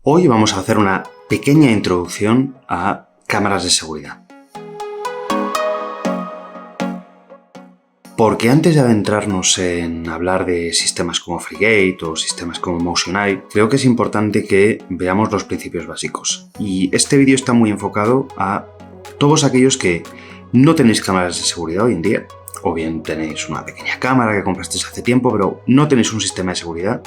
Hoy vamos a hacer una pequeña introducción a cámaras de seguridad. Porque antes de adentrarnos en hablar de sistemas como FreeGate o sistemas como MotionEye, creo que es importante que veamos los principios básicos. Y este vídeo está muy enfocado a todos aquellos que no tenéis cámaras de seguridad hoy en día, o bien tenéis una pequeña cámara que comprasteis hace tiempo, pero no tenéis un sistema de seguridad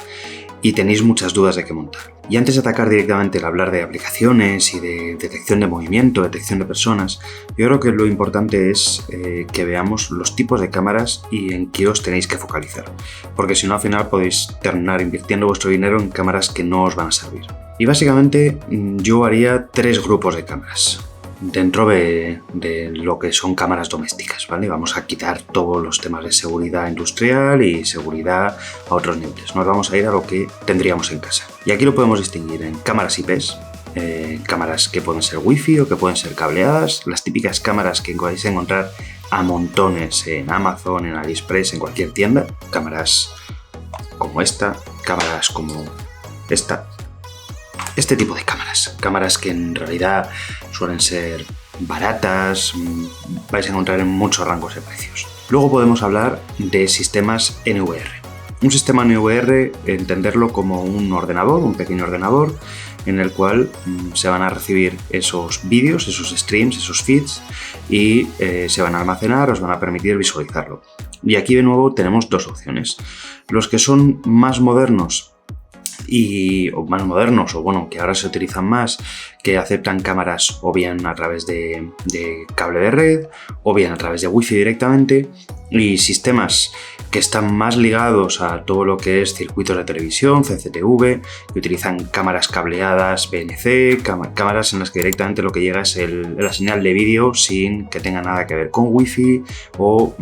y tenéis muchas dudas de qué montar. Y antes de atacar directamente el hablar de aplicaciones y de detección de movimiento, detección de personas, yo creo que lo importante es que veamos los tipos de cámaras y en qué os tenéis que focalizar. Porque si no, al final podéis terminar invirtiendo vuestro dinero en cámaras que no os van a servir. Y básicamente yo haría 3 grupos de cámaras dentro de lo que son cámaras domésticas, ¿vale? Vamos a quitar todos los temas de seguridad industrial y seguridad a otros niveles. Nos vamos a ir a lo que tendríamos en casa. Y aquí lo podemos distinguir en cámaras IPs, cámaras que pueden ser wifi o que pueden ser cableadas, las típicas cámaras que podéis encontrar a montones en Amazon, en AliExpress, en cualquier tienda, cámaras como esta, cámaras como esta. Este tipo de cámaras que en realidad suelen ser baratas, vais a encontrar en muchos rangos de precios. Luego podemos hablar de sistemas NVR. Un sistema NVR, entenderlo como un ordenador, un pequeño ordenador, en el cual se van a recibir esos vídeos, esos streams, esos feeds y se van a almacenar, os van a permitir visualizarlo. Y aquí de nuevo tenemos 2 opciones. Los que son más modernos o bueno, que ahora se utilizan más, que aceptan cámaras o bien a través de cable de red o bien a través de wifi directamente, y sistemas que están más ligados a todo lo que es circuitos de televisión, CCTV, que utilizan cámaras cableadas, BNC, cámaras en las que directamente lo que llega es la señal de vídeo sin que tenga nada que ver con wifi o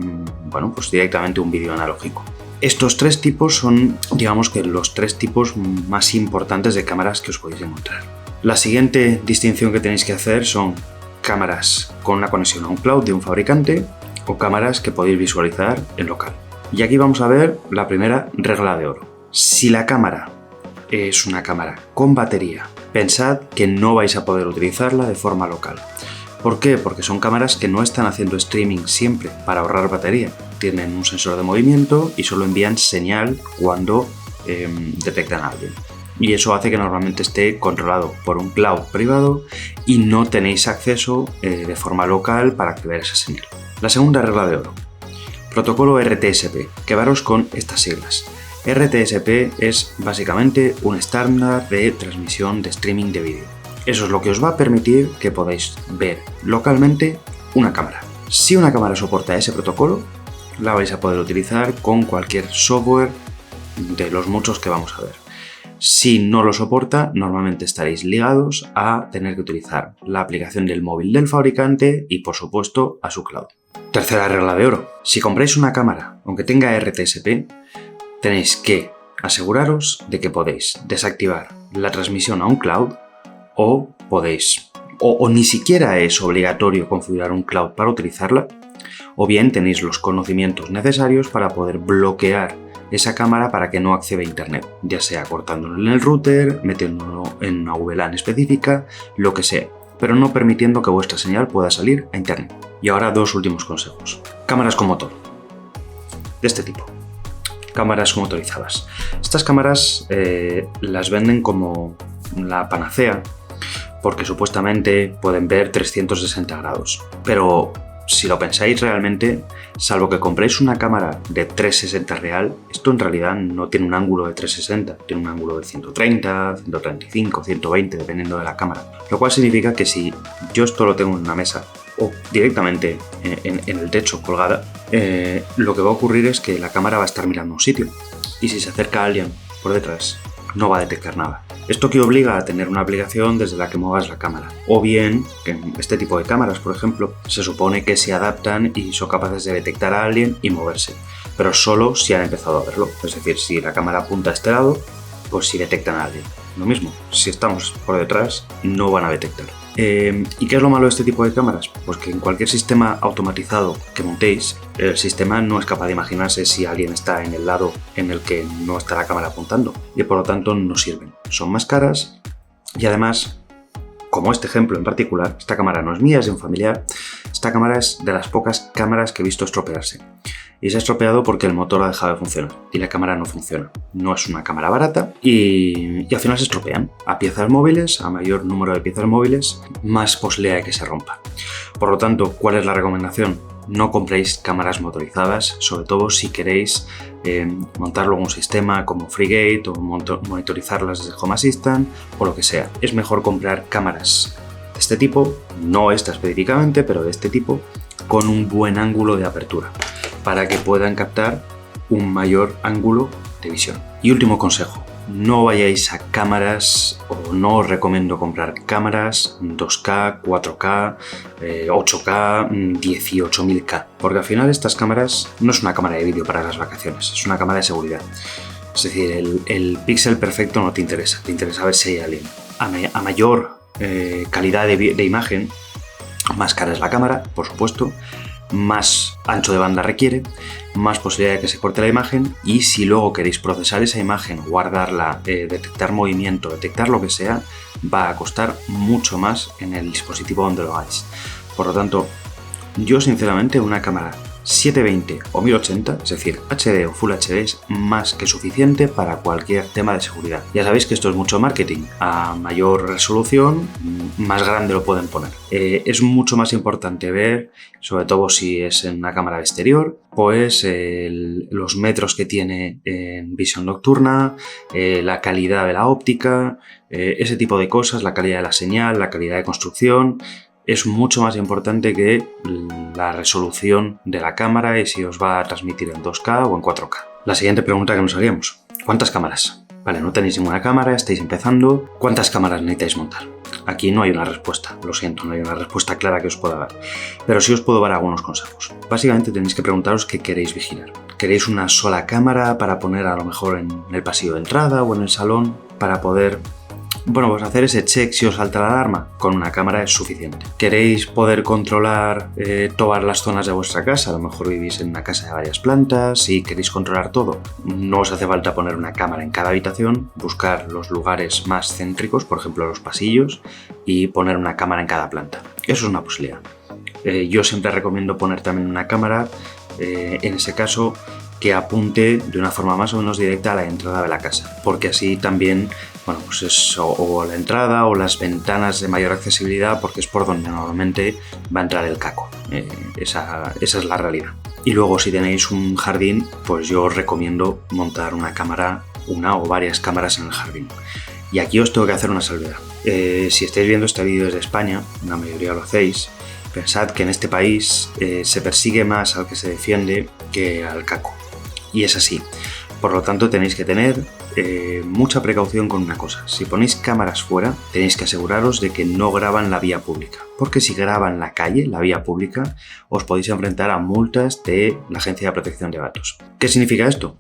bueno, pues directamente un vídeo analógico. Estos 3 tipos son, digamos que los 3 tipos más importantes de cámaras que os podéis encontrar. La siguiente distinción que tenéis que hacer son cámaras con una conexión a un cloud de un fabricante o cámaras que podéis visualizar en local. Y aquí vamos a ver la primera regla de oro. Si la cámara es una cámara con batería, pensad que no vais a poder utilizarla de forma local. ¿Por qué? Porque son cámaras que no están haciendo streaming siempre para ahorrar batería. Tienen un sensor de movimiento y solo envían señal cuando detectan a alguien. Y eso hace que normalmente esté controlado por un cloud privado y no tenéis acceso de forma local para activar esa señal. La segunda regla de oro. Protocolo RTSP. Quedaros con estas siglas. RTSP es básicamente un estándar de transmisión de streaming de vídeo. Eso es lo que os va a permitir que podáis ver localmente una cámara. Si una cámara soporta ese protocolo, la vais a poder utilizar con cualquier software de los muchos que vamos a ver. Si no lo soporta, normalmente estaréis ligados a tener que utilizar la aplicación del móvil del fabricante y, por supuesto, a su cloud. Tercera regla de oro. Si compráis una cámara, aunque tenga RTSP, tenéis que aseguraros de que podéis desactivar la transmisión a un cloud o ni siquiera es obligatorio configurar un cloud para utilizarla, o bien tenéis los conocimientos necesarios para poder bloquear esa cámara para que no acceda a internet, ya sea cortándolo en el router, metiéndolo en una VLAN específica, lo que sea, pero no permitiendo que vuestra señal pueda salir a internet. Y ahora 2 últimos consejos. Cámaras con motor. De este tipo. Cámaras motorizadas. Estas cámaras las venden como la panacea, porque supuestamente pueden ver 360 grados. Pero si lo pensáis realmente, salvo que compréis una cámara de 360 real, esto en realidad no tiene un ángulo de 360, tiene un ángulo de 130, 135, 120, dependiendo de la cámara. Lo cual significa que si yo esto lo tengo en una mesa o directamente en el techo colgada, lo que va a ocurrir es que la cámara va a estar mirando un sitio. Y si se acerca alguien por detrás, no va a detectar nada. Esto que obliga a tener una aplicación desde la que muevas la cámara. O bien, que este tipo de cámaras, por ejemplo, se supone que se adaptan y son capaces de detectar a alguien y moverse. Pero solo si han empezado a verlo. Es decir, si la cámara apunta a este lado, pues si detectan a alguien. Lo mismo, si estamos por detrás, no van a detectar. ¿Y qué es lo malo de este tipo de cámaras? Pues que en cualquier sistema automatizado que montéis, el sistema no es capaz de imaginarse si alguien está en el lado en el que no está la cámara apuntando y por lo tanto no sirven. Son más caras Y además, como este ejemplo en particular, esta cámara no es mía, es de un familiar, esta cámara es de las pocas cámaras que he visto estropearse. Y se ha estropeado porque el motor ha dejado de funcionar y la cámara no funciona. No es una cámara barata y al final se estropean. A piezas móviles, a mayor número de piezas móviles, más posibilidad de que se rompa. Por lo tanto, ¿cuál es la recomendación? No compréis cámaras motorizadas, sobre todo si queréis montar luego un sistema como FreeGate o monitorizarlas desde Home Assistant o lo que sea. Es mejor comprar cámaras de este tipo, no esta específicamente, pero de este tipo, con un buen ángulo de apertura, para que puedan captar un mayor ángulo de visión. Y último consejo, no vayáis a cámaras, o no os recomiendo comprar cámaras 2K, 4K, 8K, 18.000K, porque al final estas cámaras no es una cámara de vídeo para las vacaciones, es una cámara de seguridad. Es decir, el píxel perfecto no te interesa ver si hay alguien. A mayor calidad de imagen, más cara es la cámara, por supuesto, más ancho de banda requiere, más posibilidad de que se corte la imagen, y si luego queréis procesar esa imagen, guardarla, detectar movimiento, detectar lo que sea, va a costar mucho más en el dispositivo donde lo hagáis. Por lo tanto, yo sinceramente una cámara 720 o 1080, es decir, HD o Full HD, es más que suficiente para cualquier tema de seguridad. Ya sabéis que esto es mucho marketing. A mayor resolución, más grande lo pueden poner. Es mucho más importante ver, sobre todo si es en una cámara de exterior, pues los metros que tiene en visión nocturna, la calidad de la óptica, ese tipo de cosas, la calidad de la señal, la calidad de construcción. Es mucho más importante que la resolución de la cámara y si os va a transmitir en 2K o en 4K. La siguiente pregunta que nos haríamos: ¿cuántas cámaras? Vale, no tenéis ninguna cámara, estáis empezando. ¿Cuántas cámaras necesitáis montar? Aquí no hay una respuesta, lo siento, no hay una respuesta clara que os pueda dar. Pero sí os puedo dar algunos consejos. Básicamente tenéis que preguntaros qué queréis vigilar. ¿Queréis una sola cámara para poner a lo mejor en el pasillo de entrada o en el salón para poder pues hacer ese check si os salta la alarma? Con una cámara es suficiente. ¿Queréis poder controlar todas las zonas de vuestra casa? A lo mejor vivís en una casa de varias plantas y queréis controlar todo. No os hace falta poner una cámara en cada habitación, buscar los lugares más céntricos, por ejemplo los pasillos, y poner una cámara en cada planta. Eso es una posibilidad. Yo siempre recomiendo poner también una cámara, en ese caso, que apunte de una forma más o menos directa a la entrada de la casa, porque así también, pues es o la entrada o las ventanas de mayor accesibilidad, porque es por donde normalmente va a entrar el caco. Esa es la realidad. Y luego, si tenéis un jardín, pues yo os recomiendo montar una cámara, una o varias cámaras en el jardín. Y aquí os tengo que hacer una salvedad. Si estáis viendo este vídeo desde España, la mayoría lo hacéis, pensad que en este país se persigue más al que se defiende que al caco. Y es así. Por lo tanto, tenéis que tener mucha precaución con una cosa. Si ponéis cámaras fuera, tenéis que aseguraros de que no graban la vía pública. Porque si graban la calle, la vía pública, os podéis enfrentar a multas de la Agencia de Protección de Datos. ¿Qué significa esto?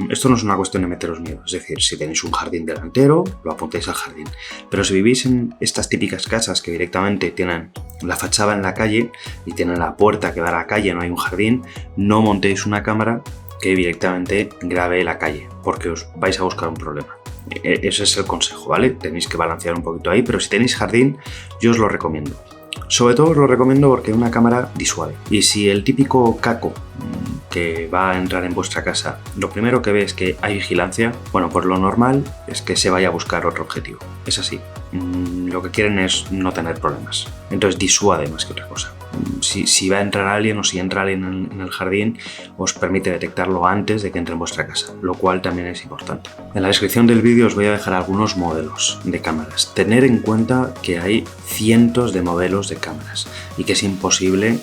Esto no es una cuestión de meteros miedo. Es decir, si tenéis un jardín delantero, lo apuntáis al jardín. Pero si vivís en estas típicas casas que directamente tienen la fachada en la calle y tienen la puerta que da a la calle, no hay un jardín, no montéis una cámara que directamente grabe la calle, porque os vais a buscar un problema. Ese es el consejo, ¿vale? Tenéis que balancear un poquito ahí, pero si tenéis jardín, yo os lo recomiendo. Sobre todo os lo recomiendo porque una cámara disuade. Y si el típico caco que va a entrar en vuestra casa, lo primero que ve es que hay vigilancia, pues lo normal es que se vaya a buscar otro objetivo. Es así. Lo que quieren es no tener problemas. Entonces disuade más que otra cosa. Si va a entrar alguien o si entra alguien en el jardín, os permite detectarlo antes de que entre en vuestra casa, lo cual también es importante. En la descripción del vídeo os voy a dejar algunos modelos de cámaras. Tener en cuenta que hay cientos de modelos de cámaras y que es imposible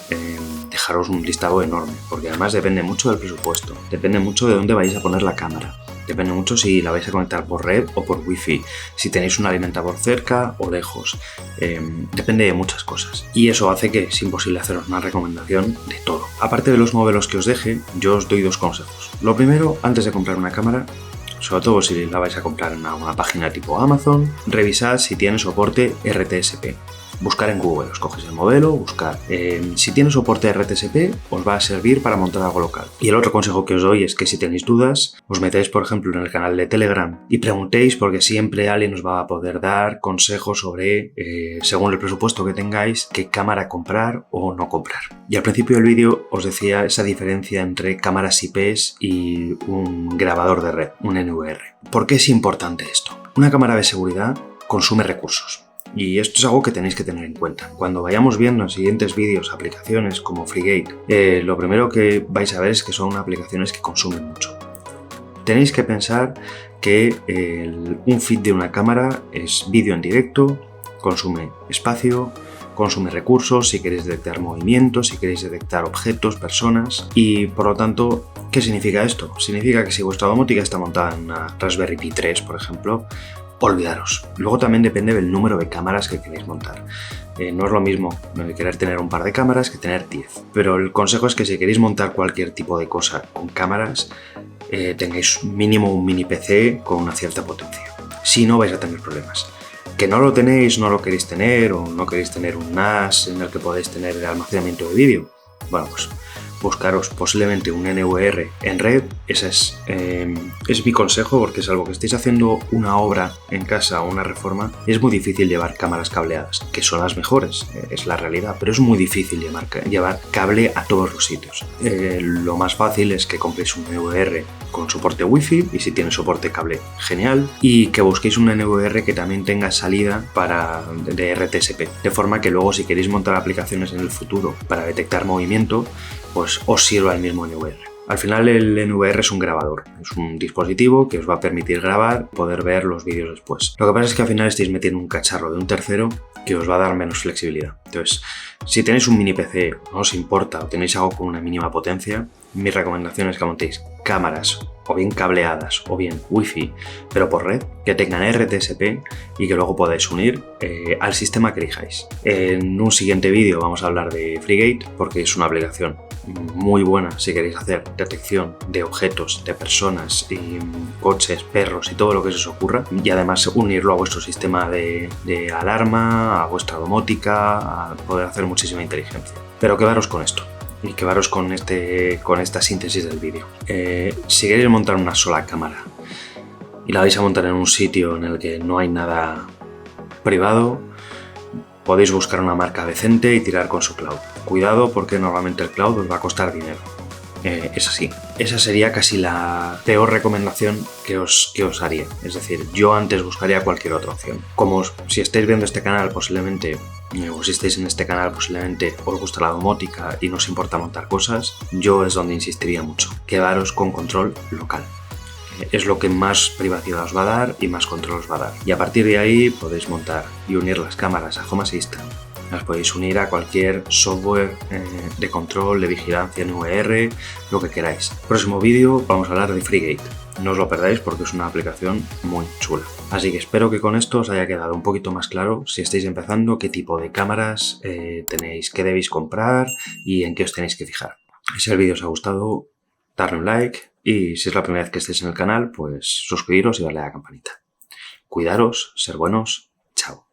dejaros un listado enorme, porque además depende mucho del presupuesto, depende mucho de dónde vais a poner la cámara. Depende mucho si la vais a conectar por red o por wifi, si tenéis un alimentador cerca o lejos. Depende de muchas cosas. Y eso hace que es imposible haceros una recomendación de todo. Aparte de los modelos que os deje, yo os doy dos consejos. Lo primero, antes de comprar una cámara, sobre todo si la vais a comprar en alguna página tipo Amazon, revisad si tiene soporte RTSP. buscar en Google, os cogéis el modelo, buscar. Si tiene soporte RTSP, os va a servir para montar algo local. Y el otro consejo que os doy es que si tenéis dudas, os metéis, por ejemplo, en el canal de Telegram y preguntéis, porque siempre alguien os va a poder dar consejos sobre, según el presupuesto que tengáis, qué cámara comprar o no comprar. Y al principio del vídeo os decía esa diferencia entre cámaras IPs y un grabador de red, un NVR. ¿Por qué es importante esto? Una cámara de seguridad consume recursos. Y esto es algo que tenéis que tener en cuenta. Cuando vayamos viendo en siguientes vídeos aplicaciones como Freegate, lo primero que vais a ver es que son aplicaciones que consumen mucho. Tenéis que pensar que un feed de una cámara es vídeo en directo, consume espacio, consume recursos, si queréis detectar movimientos, si queréis detectar objetos, personas, y por lo tanto, ¿qué significa esto? Significa que si vuestra domótica está montada en una Raspberry Pi 3, por ejemplo, olvidaros. Luego también depende del número de cámaras que queréis montar. No es lo mismo querer tener un par de cámaras que tener 10. Pero el consejo es que si queréis montar cualquier tipo de cosa con cámaras, tengáis mínimo un mini PC con una cierta potencia. Si no, vais a tener problemas. Que no lo tenéis, no lo queréis tener, o no queréis tener un NAS en el que podéis tener el almacenamiento de vídeo, bueno, pues buscaros posiblemente un NVR en red. Ese es mi consejo, porque salvo que estéis haciendo una obra en casa o una reforma, es muy difícil llevar cámaras cableadas, que son las mejores, es la realidad, pero es muy difícil llevar cable a todos los sitios. Lo más fácil es que compréis un NVR con soporte Wi-Fi, y si tiene soporte cable, genial, y que busquéis un NVR que también tenga salida de RTSP, de forma que luego si queréis montar aplicaciones en el futuro para detectar movimiento, pues os sirva el mismo NVR. Al final el NVR es un grabador, es un dispositivo que os va a permitir grabar y poder ver los vídeos después. Lo que pasa es que al final estáis metiendo un cacharro de un tercero que os va a dar menos flexibilidad. Entonces, si tenéis un mini PC, no os importa, o tenéis algo con una mínima potencia, mi recomendación es que montéis cámaras o bien cableadas o bien Wi-Fi, pero por red, que tengan RTSP y que luego podáis unir al sistema que elijáis. En un siguiente vídeo vamos a hablar de Freegate, porque es una aplicación muy buena si queréis hacer detección de objetos, de personas, y coches, perros y todo lo que se os ocurra, y además unirlo a vuestro sistema de alarma, a vuestra domótica, a poder hacer muchísima inteligencia. Pero quedaros con esto y quedaros con esta síntesis del vídeo. Si queréis montar una sola cámara y la vais a montar en un sitio en el que no hay nada privado, podéis buscar una marca decente y tirar con su cloud. Cuidado, porque normalmente el cloud os va a costar dinero. Es así. Esa sería casi la peor recomendación que os haría. Es decir, yo antes buscaría cualquier otra opción. Como si estáis viendo este canal, posiblemente, o si estáis en este canal, posiblemente os gusta la domótica y no os importa montar cosas, yo es donde insistiría mucho. Quedaros con control local. Es lo que más privacidad os va a dar y más control os va a dar. Y a partir de ahí podéis montar y unir las cámaras a Home Assistant. Las podéis unir a cualquier software de control, de vigilancia, NVR, lo que queráis. Próximo vídeo vamos a hablar de Freegate. No os lo perdáis porque es una aplicación muy chula. Así que espero que con esto os haya quedado un poquito más claro, si estáis empezando, qué tipo de cámaras tenéis, qué debéis comprar y en qué os tenéis que fijar. Si el vídeo os ha gustado, darle un like, y si es la primera vez que estéis en el canal, pues suscribiros y darle a la campanita. Cuidaros, ser buenos, chao.